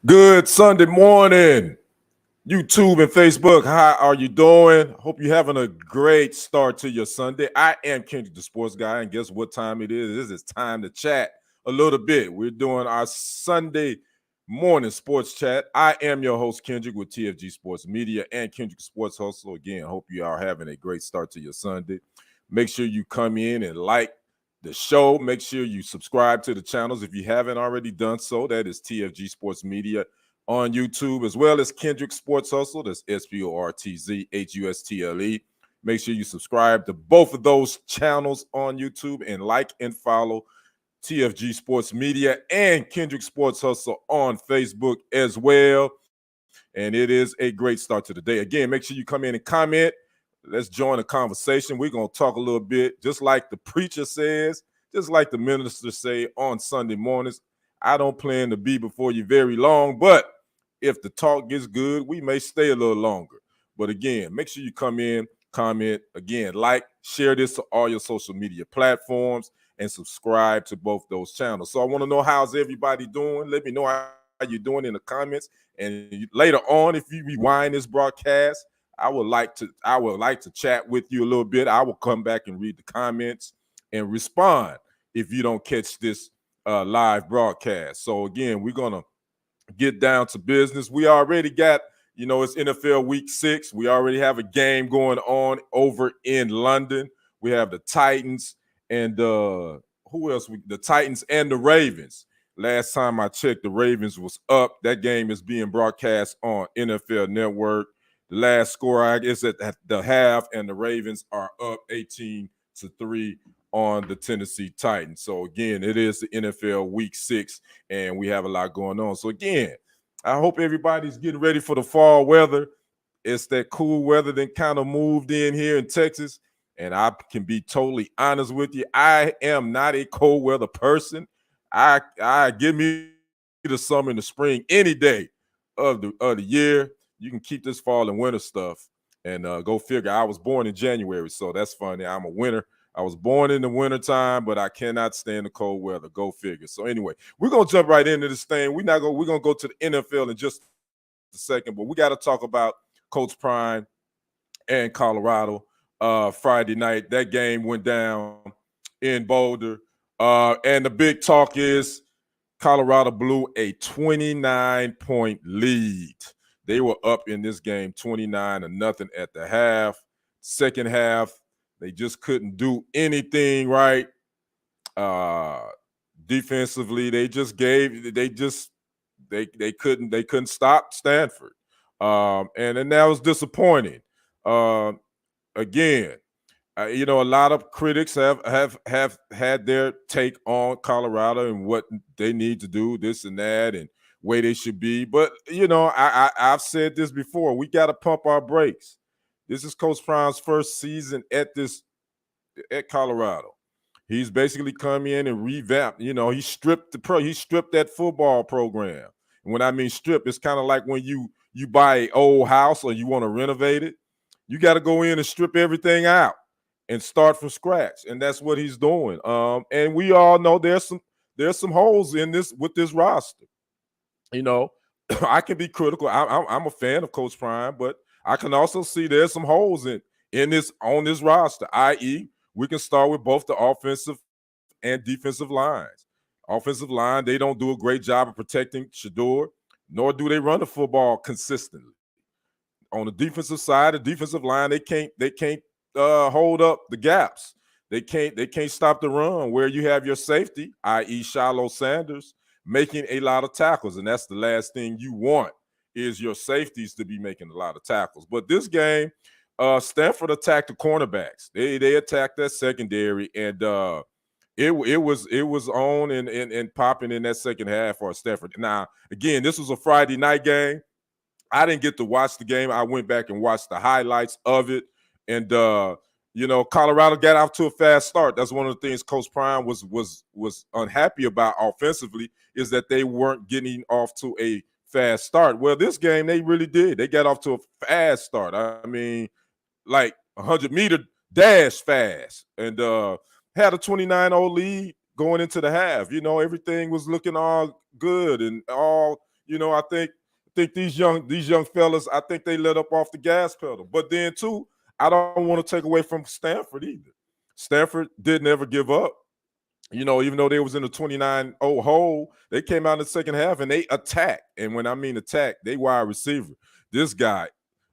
Good Sunday morning, YouTube and Facebook. How are you doing? Hope you're having a great start to your Sunday. I am Kendrick, the sports guy, and guess what time it is? It's time to chat a little bit. We're doing our Sunday morning sports chat. I am your host, Kendrick, with TFG Sports Media and Kendrick Sports Hustle. Again, hope you are having a great start to your Sunday. Make sure you come in and like the show. Make sure you subscribe to the channels if you haven't already done so. That is TFG Sports Media on YouTube, as well as Kendrick Sports Hustle. That's SportZHustle. Make sure you subscribe to both of those channels on YouTube and like and follow TFG Sports Media and Kendrick Sports Hustle on Facebook as well. And it is a great start to the day. Again, make sure you come in and comment. Let's join the conversation. We're going to talk a little bit, just like the preacher says, just like the minister say on Sunday mornings. I don't plan to be before you very long, but if the talk gets good, we may stay a little longer. But again, make sure you come in, comment, again, like, share this to all your social media platforms, and subscribe to both those channels. So I want to know, how's everybody doing? Let me know how you're doing in the comments. And later on, if you rewind this broadcast, I would like to chat with you a little bit. I will come back and read the comments and respond if you don't catch this live broadcast. So again, we're gonna get down to business. We already got, it's NFL Week 6. We already have a game going on over in London. We have the Titans and who else? The Titans and the Ravens. Last time I checked, the Ravens was up. That game is being broadcast on NFL Network. The last score is at the half, and the Ravens are up 18-3 on the Tennessee Titans. So again, it is the NFL Week 6, and we have a lot going on. So again, I hope everybody's getting ready for the fall weather. It's that cool weather that kind of moved in here in Texas, and I can be totally honest with you. I am not a cold weather person. I give me the summer and the spring any day of the year. You can keep this fall and winter stuff, and go figure. I was born in January, so that's funny. I'm a winter. I was born in the wintertime, but I cannot stand the cold weather. Go figure. So anyway, we're gonna jump right into this thing. We're gonna go to the NFL in just a second, but we got to talk about Coach Prime and Colorado. Friday night, that game went down in Boulder, and the big talk is Colorado blew a 29-point lead. They were up in this game 29-0 at the half. Second half, they just couldn't do anything right. Defensively, they couldn't stop Stanford. And that was disappointing. Again, a lot of critics have had their take on Colorado and what they need to do, this and that, and way they should be. But I've said this before. We got to pump our brakes. This is Coach Prime's first season at Colorado. He's basically come in and revamped. He stripped that football program. And when I mean strip, it's kind of like when you buy an old house or you want to renovate it. You got to go in and strip everything out and start from scratch, and that's what he's doing. And we all know there's some holes in this with this roster. I can be critical. I'm a fan of Coach Prime, but I can also see there's some holes in this on this roster. I.e., we can start with both the offensive and defensive lines. Offensive line, they don't do a great job of protecting Shador, nor do they run the football consistently. On the defensive side, the defensive line, they can't hold up the gaps. They can't stop the run where you have your safety, i.e. Shiloh Sanders, making a lot of tackles. And that's the last thing you want, is your safeties to be making a lot of tackles. But this game, Stanford attacked the cornerbacks. They attacked that secondary, and it was on and popping in that second half for Stanford. Now, again, this was a Friday night game. I didn't get to watch the game. I went back and watched the highlights of it. And Colorado got off to a fast start. That's one of the things Coach Prime was unhappy about offensively, is that they weren't getting off to a fast start. Well, this game they really did. They got off to a fast start. I mean, like 100-meter dash fast, and had a 29-0 lead going into the half. Everything was looking all good and all I think these young fellas, I think they let up off the gas pedal. But then too, I don't want to take away from Stanford either. Stanford didn't ever give up. Even though they was in the 29-0 hole, they came out in the second half and they attacked. And when I mean attack, they wide receiver. This guy,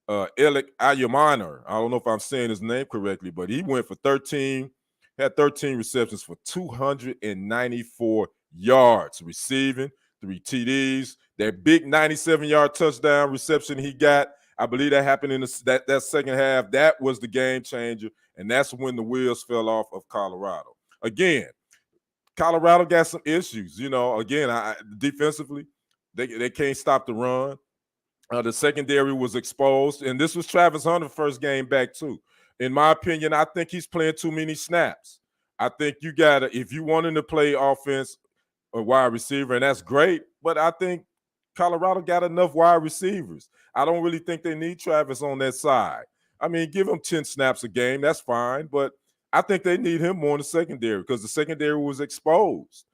Elik Ayumana, I don't know if I'm saying his name correctly, but he went for 13 receptions for 294 yards receiving, 3 TDs. That big 97-yard touchdown reception he got, I believe that happened in that second half. That was the game changer, and that's when the wheels fell off of Colorado. Again, Colorado got some issues. Again, defensively, they can't stop the run. The secondary was exposed, and this was Travis Hunter's first game back too. In my opinion, I think he's playing too many snaps. I think you gotta, if you want him to play offense or wide receiver, and that's great, but I think Colorado got enough wide receivers. I don't really think they need Travis on that side. I mean, give him 10 snaps a game, that's fine, but I think they need him more in the secondary because the secondary was exposed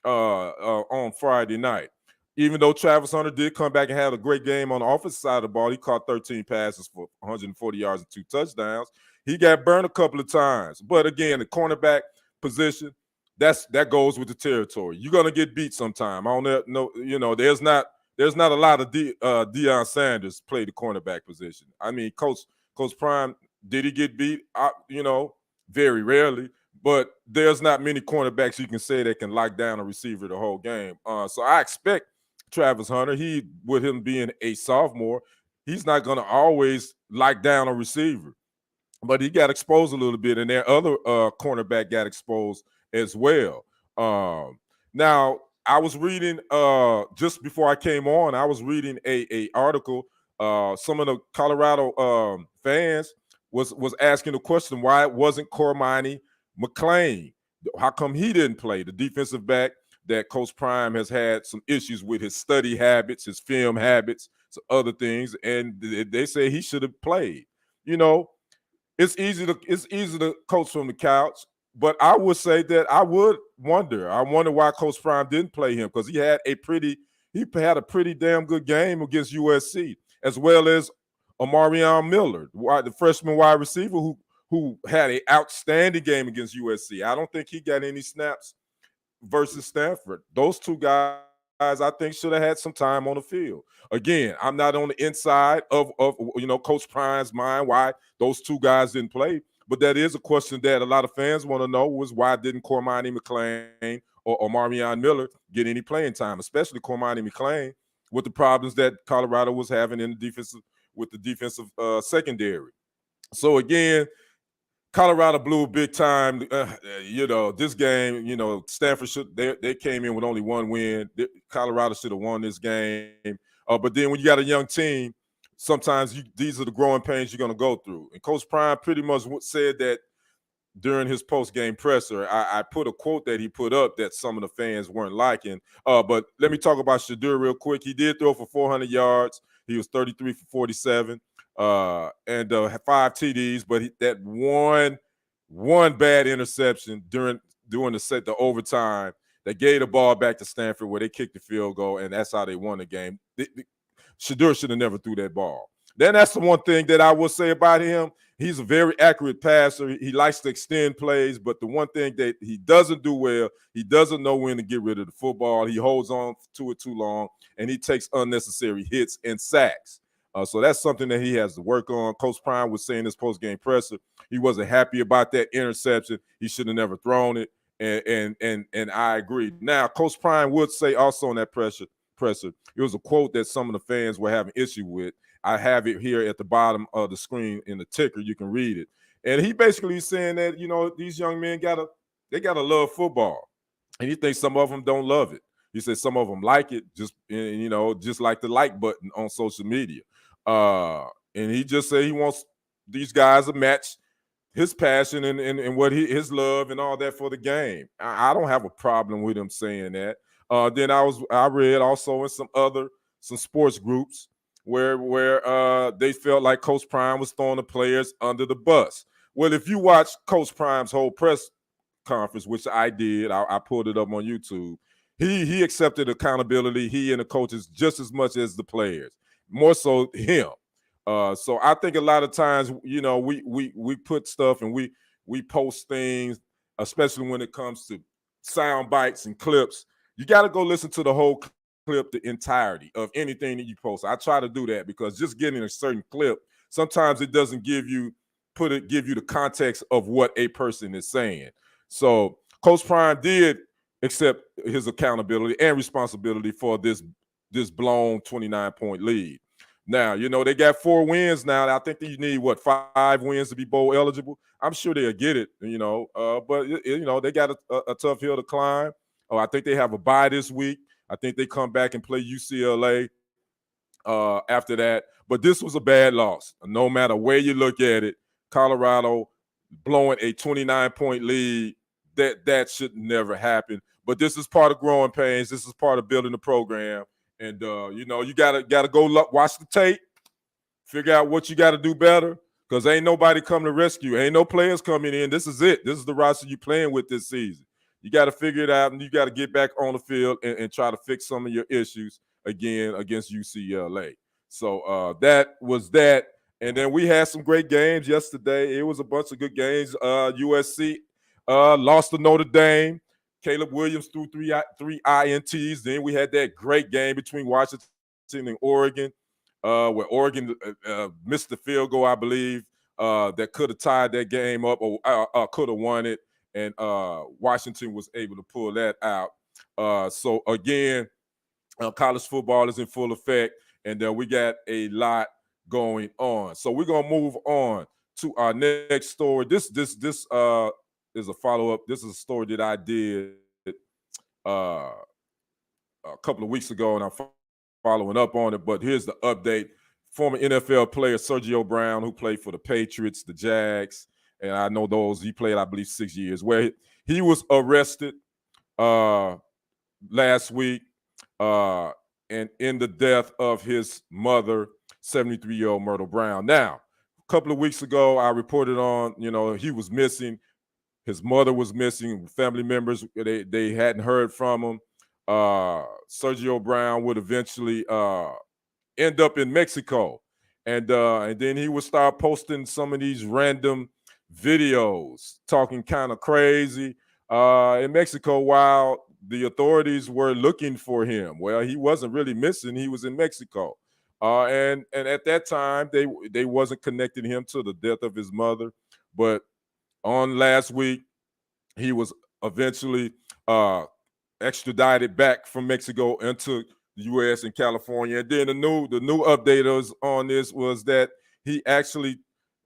on Friday night. Even though Travis Hunter did come back and had a great game on the offensive side of the ball, he caught 13 passes for 140 yards and 2 touchdowns. He got burned a couple of times. But again, the cornerback position, that goes with the territory. You're gonna get beat sometime. I don't know, there's not a lot of Deion Sanders play the cornerback position. I mean, Coach Prime, did he get beat? Very rarely. But there's not many cornerbacks you can say that can lock down a receiver the whole game. So I expect Travis Hunter, with him being a sophomore, he's not going to always lock down a receiver. But he got exposed a little bit, and their other cornerback got exposed as well. Now, I was reading just before I came on, I was reading a article. Some of the Colorado fans was asking the question why it wasn't Cormani McClain. How come he didn't play? The defensive back that Coach Prime has had some issues with his study habits, his film habits, some other things, and they say he should have played. It's easy to coach from the couch, but I would say that I wonder why Coach Prime didn't play him because he had a pretty damn good game against USC, as well as Omarion Miller, the freshman wide receiver who had an outstanding game against USC. I don't think he got any snaps versus Stanford. Those two guys, I think, should have had some time on the field. Again, I'm not on the inside of Coach Prime's mind why those two guys didn't play, but that is a question that a lot of fans want to know was why didn't Cormani McClain or Omarion Miller get any playing time, especially Cormani McClain with the problems that Colorado was having in the defensive secondary. So again, Colorado blew big time. This game, Stanford they came in with only one win. Colorado should have won this game. But then when you got a young team, sometimes these are the growing pains you're going to go through. And Coach Prime pretty much said that during his post-game presser. I put a quote that he put up that some of the fans weren't liking. But let me talk about Shedeur real quick. He did throw for 400 yards. He was 33 for 47. And 5 TDs, but that one bad interception during the overtime that gave the ball back to Stanford where they kicked the field goal, and that's how they won the game. Shedeur should have never threw that ball. Then that's the one thing that I will say about him. He's a very accurate passer. He likes to extend plays, but the one thing that he doesn't do well, he doesn't know when to get rid of the football. He holds on to it too long, and he takes unnecessary hits and sacks. So that's something that he has to work on. Coach Prime was saying this post-game presser, he wasn't happy about that interception. He should have never thrown it, and I agree. Now, Coach Prime would say also on that presser, it was a quote that some of the fans were having issue with. I have it here at the bottom of the screen in the ticker. You can read it. And he basically saying that, these young men gotta love football. And he thinks some of them don't love it. He said some of them like it, just like the like button on social media. And he just said he wants these guys to match his passion and what his love and all that for the game. I don't have a problem with him saying that. Then I read also in some sports groups where they felt like Coach Prime was throwing the players under the bus. Well, if you watch Coach Prime's whole press conference, which I did, I pulled it up on YouTube. he accepted accountability. He and the coaches just as much as the players, more so him. So I think a lot of times, we put stuff and we post things, especially when it comes to sound bites and clips. You got to go listen to the whole clip, the entirety of anything that you post. I try to do that because just getting a certain clip, sometimes it doesn't give you the context of what a person is saying. So Coach Prime did accept his accountability and responsibility for this blown 29-point lead. Now, they got 4 wins now. I think that you need, 5 wins to be bowl eligible. I'm sure they'll get it, but, they got a tough hill to climb. Oh, I think they have a bye this week. I think they come back and play UCLA after that. But this was a bad loss. No matter where you look at it, Colorado blowing a 29-point lead, that should never happen. But this is part of growing pains. This is part of building the program. And, you gotta go watch the tape, figure out what you got to do better, because ain't nobody coming to rescue. Ain't no players coming in. This is it. This is the roster you're playing with this season. You got to figure it out, and you got to get back on the field and try to fix some of your issues again against UCLA. So that was that. And then we had some great games yesterday. It was a bunch of good games. USC lost to Notre Dame. Caleb Williams threw three INTs. Then we had that great game between Washington and Oregon, where Oregon missed the field goal, I believe, that could have tied that game up or could have won it. And Washington was able to pull that out. So, again, college football is in full effect, and we got a lot going on. So we're going to move on to our next story. This is a follow-up. This is a story that I did a couple of weeks ago, and I'm following up on it. But here's the update. Former NFL player Sergio Brown, who played for the Patriots, the Jags, and I know those. He played, I believe, 6 years, where he was arrested last week and in the death of his mother, 73-year-old Myrtle Brown. Now, a couple of weeks ago, I reported on, he was missing. His mother was missing. Family members, they hadn't heard from him. Sergio Brown would eventually end up in Mexico. And then he would start posting some of these random videos, talking kind of crazy in Mexico while the authorities were looking for him. Well, he wasn't really missing. He was in Mexico. And at that time, they wasn't connecting him to the death of his mother. But on last week, he was eventually extradited back from Mexico into the U.S. and California. And then the new updaters on this was that he actually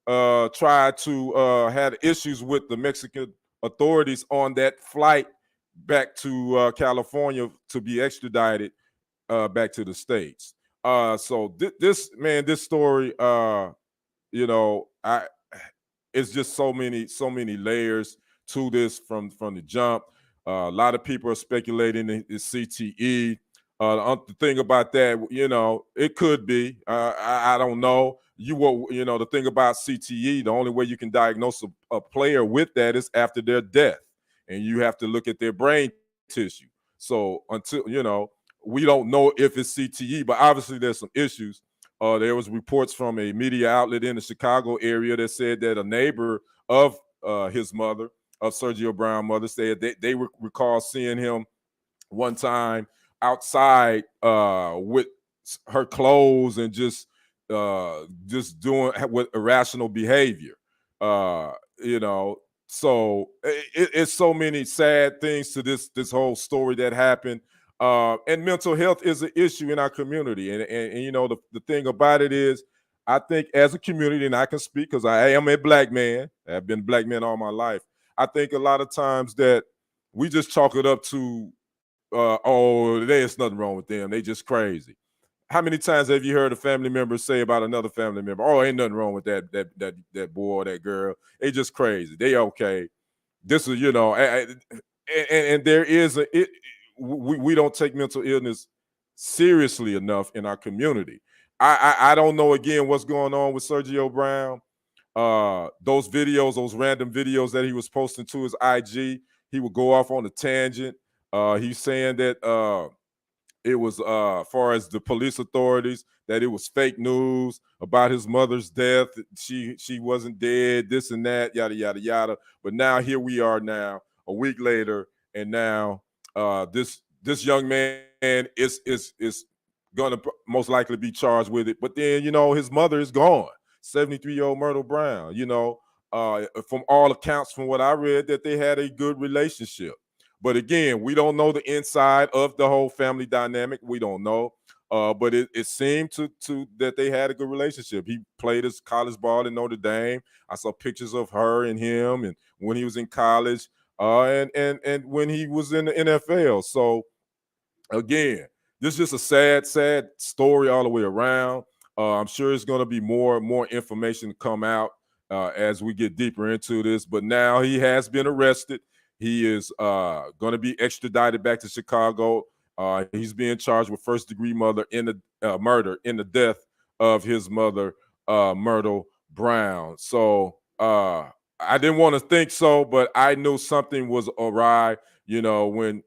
tried to had issues with the Mexican authorities on that flight back to California to be extradited back to the States. So this story, it's just so many layers to this from the jump. A lot of people are speculating it's CTE. The thing about that, it could be. I don't know. The thing about CTE, the only way you can diagnose a player with that is after their death, and you have to look at their brain tissue. So until we don't know if it's CTE, but obviously there's some issues. There was reports from a media outlet in the Chicago area that said that a neighbor of his mother, of Sergio Brown's mother, said they recall seeing him one time outside with her clothes and just doing with irrational behavior. So it's so many sad things to this whole story that happened. And mental health is an issue in our community. And the thing about it is, I think as a community, and I can speak because I am a black man, I've been a black man all my life. I think a lot of times that we just chalk it up to, there's nothing wrong with them. They just crazy. How many times have you heard a family member say about another family member, oh, ain't nothing wrong with that boy or that girl. They just crazy. They okay. This is, and there is we don't take mental illness seriously enough in our community. I don't know, again, what's going on with Sergio Brown. Those videos, those random videos that he was posting to his IG, he would go off on a tangent. He's saying that it was far as the police authorities, that it was fake news about his mother's death. She wasn't dead, this and that, yada yada yada. But now here we are now, a week later, and now this young man is gonna most likely be charged with it. But then his mother is gone. 73-year-old Myrtle Brown. From all accounts, from what I read, that they had a good relationship. But again, we don't know the inside of the whole family dynamic. We don't know. But it seemed to that they had a good relationship. He played his college ball in Notre Dame. I saw pictures of her and him, and when he was in college, and when he was in the NFL. So again, this is just a sad story all the way around. I'm sure it's going to be more information to come out as we get deeper into this. But now he has been arrested. He is going to be extradited back to Chicago. He's being charged with first-degree murder in the death of his mother, Myrtle Brown. So I didn't want to think so, but I knew something was awry. When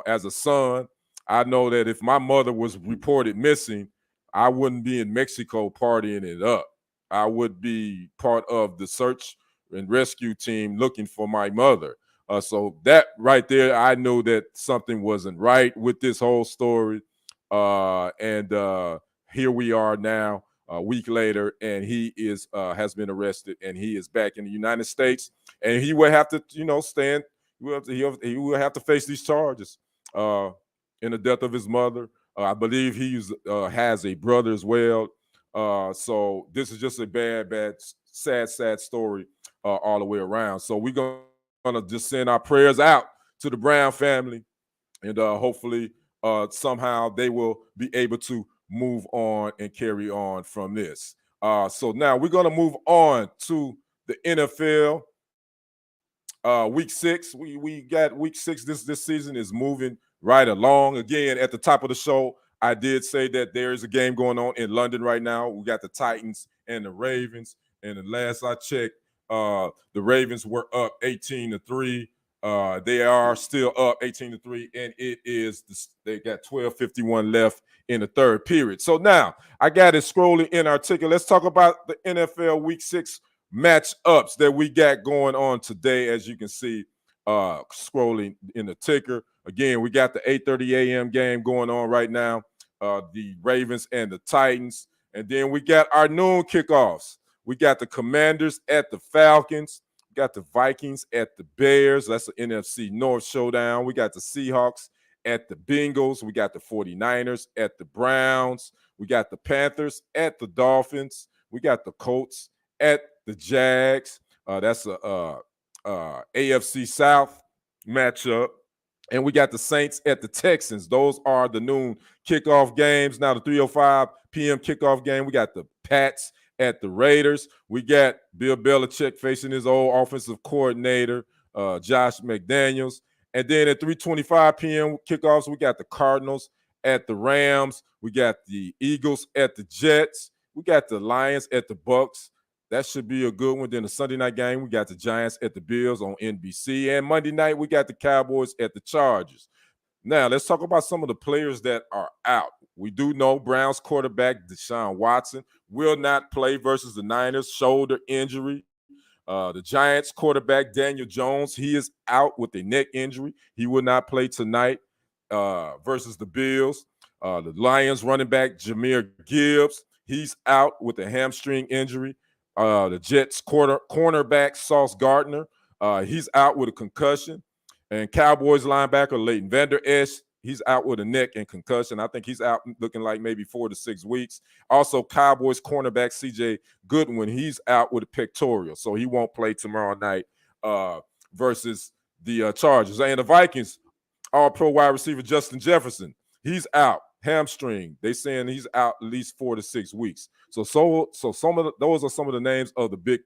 as a son, I know that if my mother was reported missing, I wouldn't be in Mexico partying it up. I would be part of the search and rescue team looking for my mother. So that right there, I knew that something wasn't right with this whole story. And here we are now, a week later, and he has been arrested, and he is back in the United States, and he will have to, stand. He will have to face these charges in the death of his mother. I believe he has a brother as well. So this is just a bad, sad story all the way around. So we're going to just send our prayers out to the Brown family, and hopefully somehow they will be able to move on and carry on from this. So now we're going to move on to the NFL. Week 6, we got week 6. This season is moving right along. Again, at the top of the show, I did say that there is a game going on in London right now. We got the Titans and the Ravens. And the last I checked, the Ravens were up 18-3. They are still up 18-3, and they got 12:51 left in the third period. So now I got it scrolling in our ticket. Let's talk about the NFL Week 6 matchups that we got going on today. As you can see, scrolling in the ticker. Again, we got the 8:30 a.m. game going on right now. The Ravens and the Titans. And then we got our noon kickoffs. We got the Commanders at the Falcons. We got the Vikings at the Bears. That's the NFC North showdown. We got the Seahawks at the Bengals. We got the 49ers at the Browns. We got the Panthers at the Dolphins. We got the Colts at the Jags. That's a AFC South matchup. And we got the Saints at the Texans. Those are the noon kickoff games. Now the 3:05 p.m. kickoff game, we got the Pats at the Raiders. We got Bill Belichick facing his old offensive coordinator, Josh McDaniels. And then at 3:25 p.m. kickoffs, we got the Cardinals at the Rams. We got the Eagles at the Jets. We got the Lions at the Bucks. That should be a good one. Then the Sunday night game, we got the Giants at the Bills on NBC. And Monday night, we got the Cowboys at the Chargers. Now, let's talk about some of the players that are out. We do know Browns quarterback Deshaun Watson will not play versus the Niners, shoulder injury. The Giants quarterback Daniel Jones, he is out with a neck injury. He will not play tonight versus the Bills. The Lions running back Jahmyr Gibbs, he's out with a hamstring injury. The Jets cornerback Sauce Gardner, he's out with a concussion. And Cowboys linebacker Leighton Vander Esch, he's out with a neck and concussion. I think he's out looking like maybe 4 to 6 weeks. Also, Cowboys cornerback CJ Goodwin, he's out with a pectoral, so he won't play tomorrow night versus the Chargers. And the Vikings, all-pro wide receiver Justin Jefferson, he's out, hamstring. They saying he's out at least 4 to 6 weeks. So those are some of the names of the big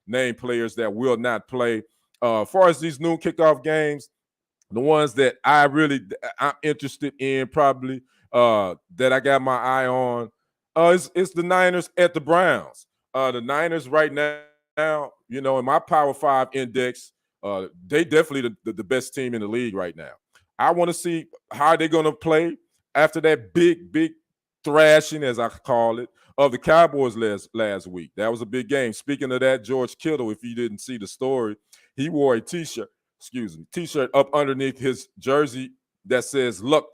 name players that will not play. As far as these noon kickoff games, the ones that I'm interested in probably that I got my eye on it's the Niners at the Browns. The Niners right now, in my Power 5 index, they definitely the best team in the league right now. I want to see how they're going to play after that big thrashing, as I call it, of the Cowboys last week. That was a big game. Speaking of that, George Kittle, if you didn't see the story, he wore a t-shirt up underneath his jersey that says "Luck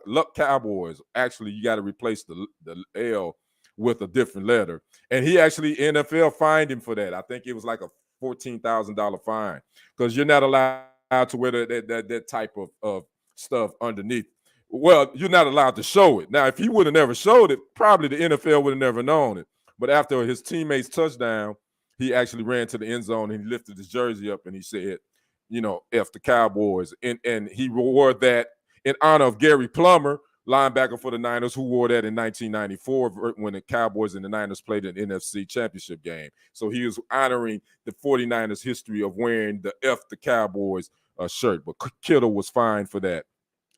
Luck Cowboys." Actually, you got to replace the L with a different letter. And he actually NFL fined him for that. I think it was like a $14,000 fine because you're not allowed to wear that type of stuff underneath. Well, you're not allowed to show it. Now, if he would have never showed it, probably the NFL would have never known it. But after his teammate's touchdown, he actually ran to the end zone and he lifted his jersey up and he said, F the Cowboys. And he wore that in honor of Gary Plummer, linebacker for the Niners, who wore that in 1994 when the Cowboys and the Niners played an NFC championship game. So he was honoring the 49ers history of wearing the F the Cowboys shirt. But Kittle was fined for that.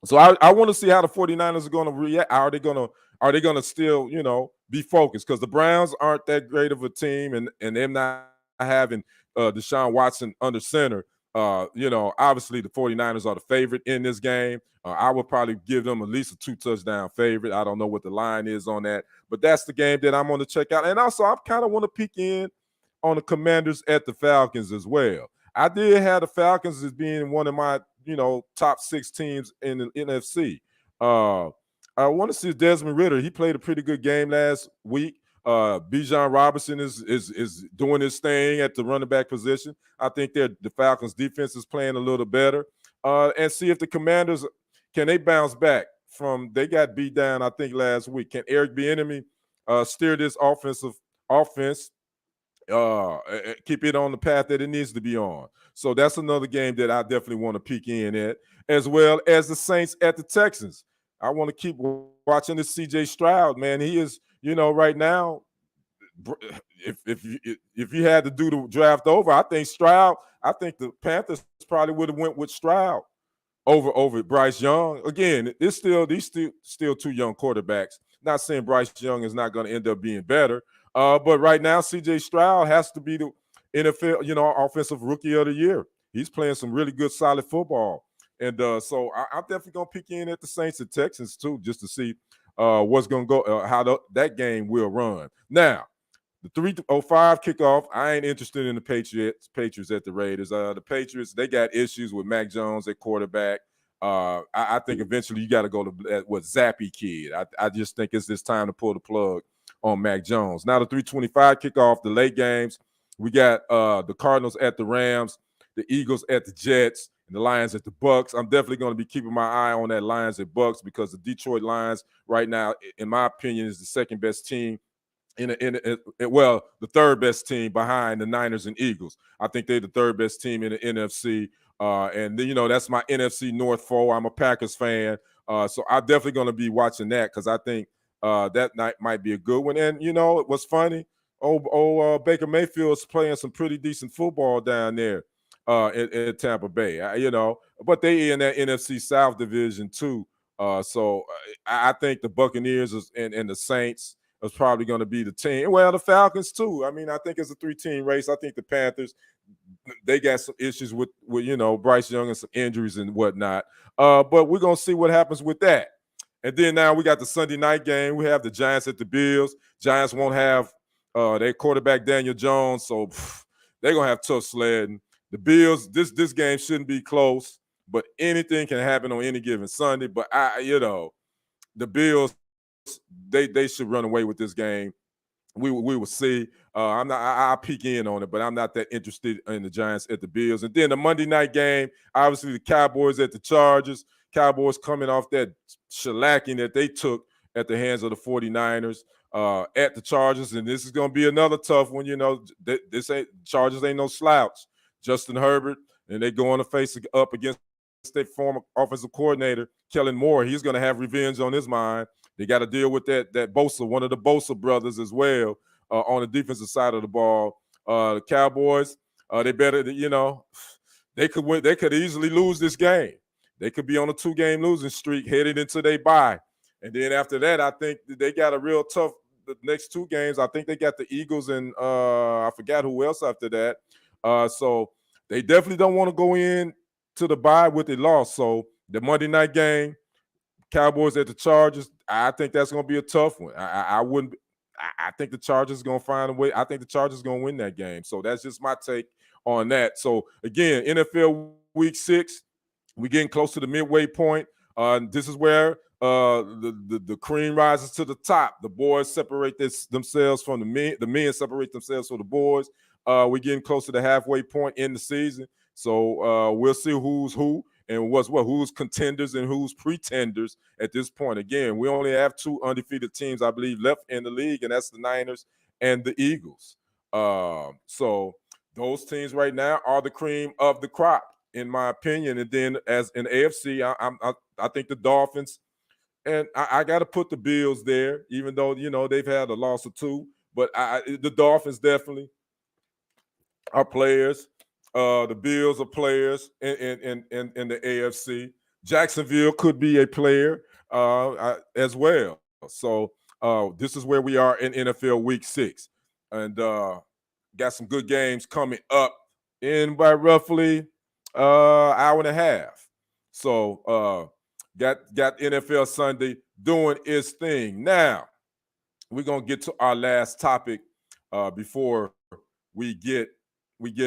So I want to see how the 49ers are going to react. Are they going to still, be focused? Because the Browns aren't that great of a team, and them not having Deshaun Watson under center. Obviously the 49ers are the favorite in this game. I would probably give them at least a 2-touchdown favorite. I don't know what the line is on that, but that's the game that I'm going to check out. And also, I kind of want to peek in on the Commanders at the Falcons as well. I did have the Falcons as being one of my, top 6 teams in the NFC. I want to see Desmond Ridder. He played a pretty good game last week. Bijan Robinson is doing his thing at the running back position. I think the Falcons defense is playing a little better. And see if the Commanders, can they bounce back from, they got beat down, I think, last week. Can Eric Bieniemy steer this offense, keep it on the path that it needs to be on? So that's another game that I definitely want to peek in at, as well as the Saints at the Texans. I want to keep watching this CJ Stroud, man. He is, right now, if you had to do the draft over, I think the Panthers probably would have went with Stroud over Bryce Young. Again, these still 2 young quarterbacks. Not saying Bryce Young is not going to end up being better, but right now CJ Stroud has to be the NFL, offensive rookie of the year. He's playing some really good, solid football. And so I'm definitely going to pick in at the Saints and Texans too, just to see what's going to go, how that game will run. Now, the 3:05 kickoff, I ain't interested in the Patriots at the Raiders. The Patriots, they got issues with Mac Jones at quarterback. I think eventually you got to go to what Zappy kid. I just think it's this time to pull the plug on Mac Jones. Now the 3:25 kickoff, the late games, we got the Cardinals at the Rams, the Eagles at the Jets, and the Lions at the Bucks. I'm definitely going to be keeping my eye on that Lions at Bucks because the Detroit Lions right now, in my opinion, is the second best team the third best team behind the Niners and Eagles. I think they're the third best team in the NFC. And that's my NFC North foe. I'm a Packers fan. So I'm definitely going to be watching that because I think that night might be a good one. And, what's funny? Baker Mayfield's playing some pretty decent football down there in Tampa Bay, but they in that NFC South division too. So I think the Buccaneers and the Saints is probably going to be the team. Well, the Falcons too. I mean, I think it's a 3-team race. I think the Panthers, they got some issues with Bryce Young and some injuries and whatnot. But we're going to see what happens with that. And then now we got the Sunday night game. We have the Giants at the Bills. Giants won't have their quarterback Daniel Jones, so they're going to have tough sledding. The Bills, this game shouldn't be close, but anything can happen on any given Sunday. But the Bills, they should run away with this game. We will see. I'll peek in on it, but I'm not that interested in the Giants at the Bills. And then the Monday night game, obviously the Cowboys at the Chargers. Cowboys coming off that shellacking that they took at the hands of the 49ers at the Chargers. And this is going to be another tough one. Chargers ain't no slouch. Justin Herbert, and they go on to face up against their former offensive coordinator, Kellen Moore. He's going to have revenge on his mind. They got to deal with that Bosa, one of the Bosa brothers as well, on the defensive side of the ball. The Cowboys, they better, they could win. They could easily lose this game. They could be on a 2-game losing streak headed into their bye. And then after that, I think they got a real tough, the next 2 games. I think they got the Eagles and I forgot who else after that. So they definitely don't want to go in to the bye with a loss. So The Monday night game, Cowboys at the Chargers, I think that's going to be a tough one. I wouldn't. I think the Chargers going to find a way. I think the Chargers going to win that game. So that's just my take on that. So again, NFL Week 6, we're getting close to the midway point. This is where the cream rises to the top. The boys separate themselves from the men. The men separate themselves from the boys. We're getting close to the halfway point in the season. So we'll see who's who and who's contenders and who's pretenders at this point. Again, we only have 2 undefeated teams, I believe, left in the league, and that's the Niners and the Eagles. So those teams right now are the cream of the crop, in my opinion. And then as in AFC, I think the Dolphins, and I got to put the Bills there, even though, they've had a loss or 2. But the Dolphins definitely are players. The Bills are players in the AFC. Jacksonville could be a player as well. So this is where we are in NFL Week 6. And got some good games coming up in by roughly hour and a half. So got NFL Sunday doing its thing. Now, we're going to get to our last topic before we get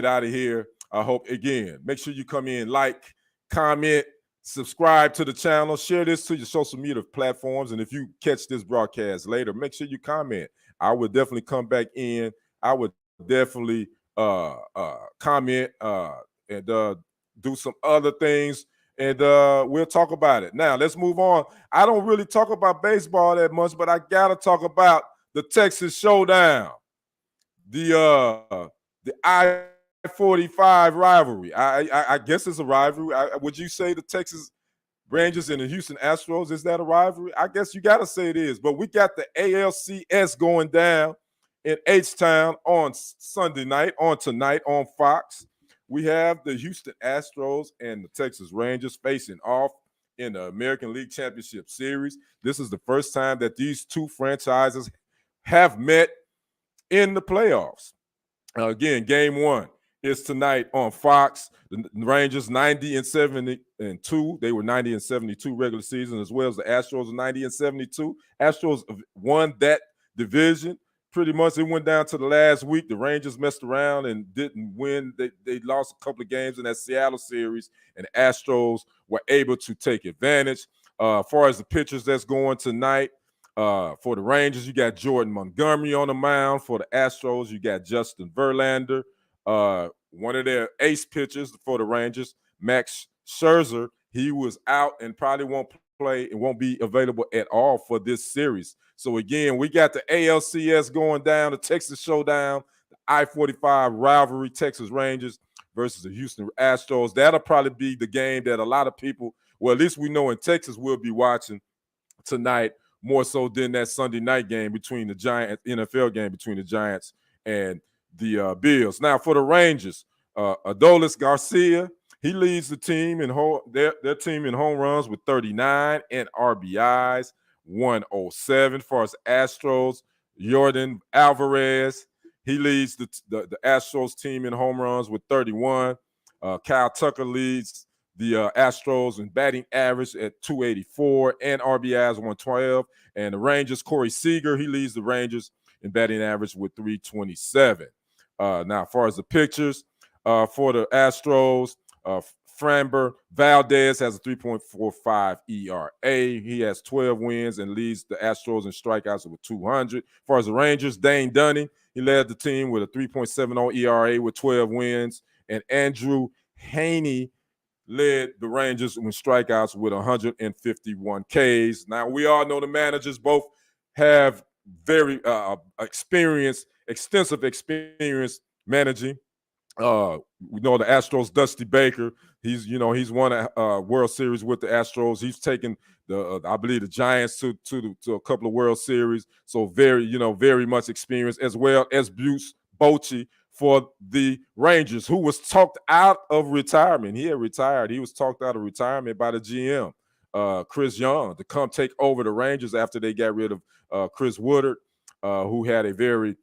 out of here. I hope, again, make sure you come in, like, comment, subscribe to the channel, share this to your social media platforms. And if you catch this broadcast later, make sure you comment. I would definitely come back in. I would definitely comment and do some other things, and we'll talk about it. Now, let's move on. I don't really talk about baseball that much, but I got to talk about the Texas Showdown, the I-45 rivalry. I guess it's a rivalry. Would you say the Texas Rangers and the Houston Astros, is that a rivalry? I guess you got to say it is. But we got the ALCS going down in H-Town on Sunday night, tonight on Fox. We have the Houston Astros and the Texas Rangers facing off in the American League Championship Series. This is the first time that these 2 franchises have met in the playoffs. Again, game 1 is tonight on Fox. The Rangers 90-72. They were 90-72 regular season, as well as the Astros 90-72. Astros won that division. Pretty much it went down to the last week. The Rangers messed around and didn't win. They lost a couple of games in that Seattle series, and the Astros were able to take advantage. As far as the pitchers that's going tonight, for the Rangers, you got Jordan Montgomery on the mound. For the Astros, you got Justin Verlander. One of their ace pitchers for the Rangers, Max Scherzer, he was out and probably won't play and won't be available at all for this series. So again, we got the ALCS going down, the Texas Showdown, the I-45 rivalry, Texas Rangers versus the Houston Astros. That'll probably be the game that a lot of people, well, at least we know in Texas, will be watching tonight, more so than that Sunday night game between the Giants, NFL game between the Giants and the Bills. Now, for the Rangers, Adolis Garcia, he leads the team in their team in home runs with 39 and RBIs, 107. As far as Astros, Jordan Alvarez, he leads the Astros team in home runs with 31. Kyle Tucker leads the Astros in batting average at 284 and RBIs 112. And the Rangers, Corey Seager, he leads the Rangers in batting average with 327. Now, as far as the pitchers for the Astros, Framber Valdez has a 3.45 ERA. He has 12 wins and leads the Astros in strikeouts with 200. As far as the Rangers, Dane Dunning, he led the team with a 3.70 ERA with 12 wins. And Andrew Haney led the Rangers in strikeouts with 151 Ks. Now, we all know the managers both have very extensive experience managing. We know the Astros, Dusty Baker. He's won a World Series with the Astros. He's taken I believe the Giants to a couple of World Series. So very much experienced, as well as Bruce Bochy for the Rangers, who was talked out of retirement. He had retired. He was talked out of retirement by the GM, Chris Young, to come take over the Rangers after they got rid of Chris Woodard, who had a very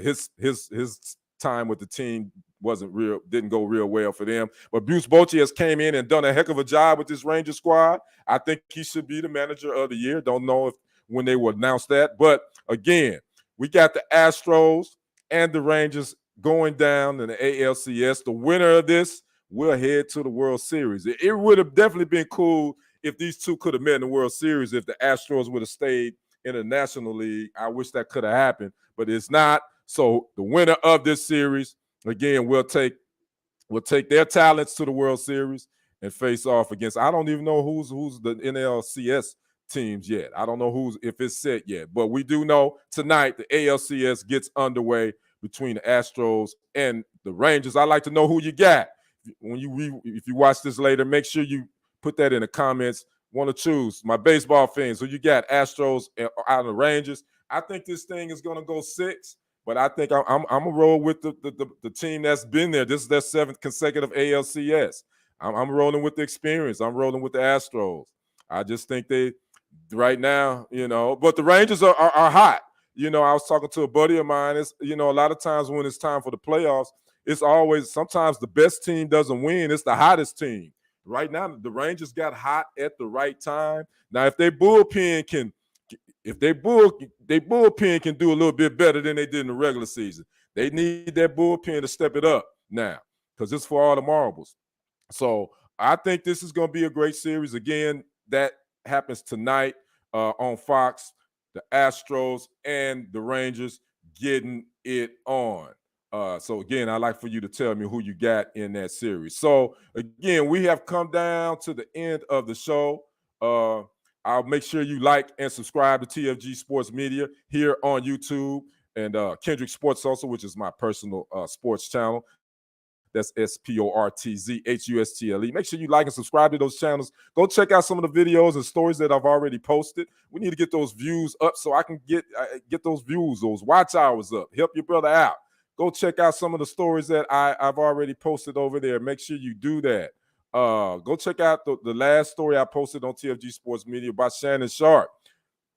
his time with the team didn't go real well for them. But Bruce Bochy has came in and done a heck of a job with this Rangers squad. I think he should be the manager of the year. Don't know if when they will announce that. But again, we got the Astros and the Rangers going down in the ALCS. The winner of this will head to the World Series. It would have definitely been cool if these two could have met in the World Series, if the Astros would have stayed in the National League. I wish that could have happened, but it's not. So the winner of this series, again, will take their talents to the World Series and face off against, I don't even know who's the NLCS teams yet. I don't know if it's set yet, but we do know tonight the ALCS gets underway between the Astros and the Rangers. I'd like to know who you got. If you watch this later, make sure you put that in the comments. Want to choose my baseball fans. Who you got, Astros out of the Rangers? I think this thing is going to go 6, but I think I'm gonna roll with the team that's been there. This is their 7th consecutive ALCS. I'm rolling with the experience. I'm rolling with the Astros. I just think they right now, but the Rangers are hot. I was talking to a buddy of mine. It's, a lot of times when it's time for the playoffs, it's always sometimes the best team doesn't win. It's the hottest team. Right now, the Rangers got hot at the right time. Now, if their bullpen can do a little bit better than they did in the regular season, they need that bullpen to step it up now because it's for all the marbles. So I think this is going to be a great series. Again, that happens tonight on Fox. The Astros and the Rangers getting it on. So again, I'd like for you to tell me who you got in that series. So again, we have come down to the end of the show. I'll make sure you like and subscribe to TFG Sports Media here on YouTube and Kendrick Sports Hustle, which is my personal sports channel. That's SportZHustle. Make sure you like and subscribe to those channels. Go check out some of the videos and stories that I've already posted. We need to get those views up so I can get those views, those watch hours up. Help your brother out. Go check out some of the stories that I've already posted over there. Make sure you do that. Go check out the last story I posted on TFG Sports Media about Shannon Sharpe,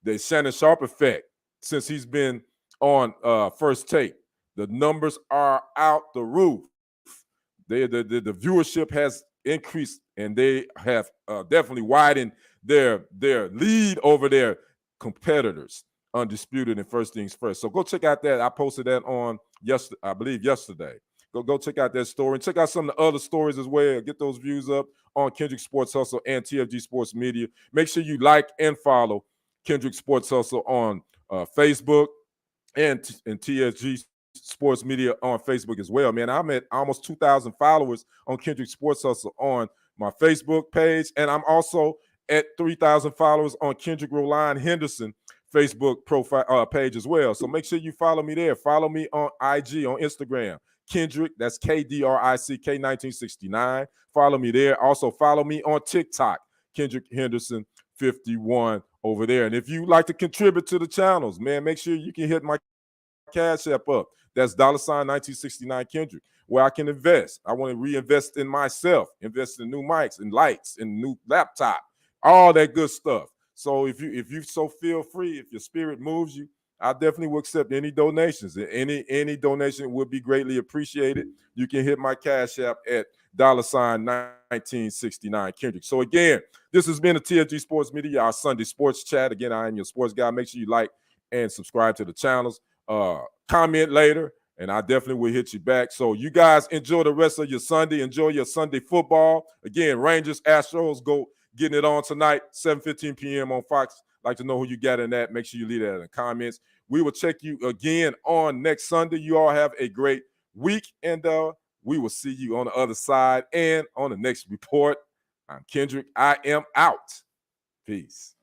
the Shannon Sharpe effect. Since he's been on First Take, the numbers are out the roof. The viewership has increased, and they have definitely widened their lead over their competitors, undisputed and First Things First. So go check out that. I posted that on yesterday. Go check out that story and check out some of the other stories as well. Get those views up on Kendrick Sports Hustle and TFG Sports Media. Make sure you like and follow Kendrick Sports Hustle on Facebook and TFG Sports Media on Facebook as well, man. I'm at almost 2,000 followers on Kendrick Sports Hustle on my Facebook page, and I'm also at 3,000 followers on Kendrick Roline Henderson Facebook profile page as well. So make sure you follow me there. Follow me on IG, on Instagram. Kendrick, that's KDRICK 1969. Follow me there. Also follow me on TikTok, Kendrick Henderson 51 over there. And if you like to contribute to the channels, man, make sure you can hit my Cash App up. That's $1969 Kendrick, where I can invest. I want to reinvest in myself, invest in new mics and lights and new laptop, all that good stuff. So if you so feel free, if your spirit moves you, I definitely will accept any donations. Any donation would be greatly appreciated. You can hit my Cash App at $1969 Kendrick. So again, this has been a TFG Sports Media, our Sunday sports chat. Again, I am your sports guy. Make sure you like and subscribe to the channels. Comment later, and I definitely will hit you back. So you guys enjoy the rest of your Sunday. Enjoy your Sunday football. Again, Rangers, Astros, go getting it on tonight, 7:15 p.m. on Fox. Like to know who you got in that. Make sure you leave that in the comments. We will check you again on next Sunday. You all have a great week, and we will see you on the other side and on the next report. I'm Kendrick. I am out. Peace.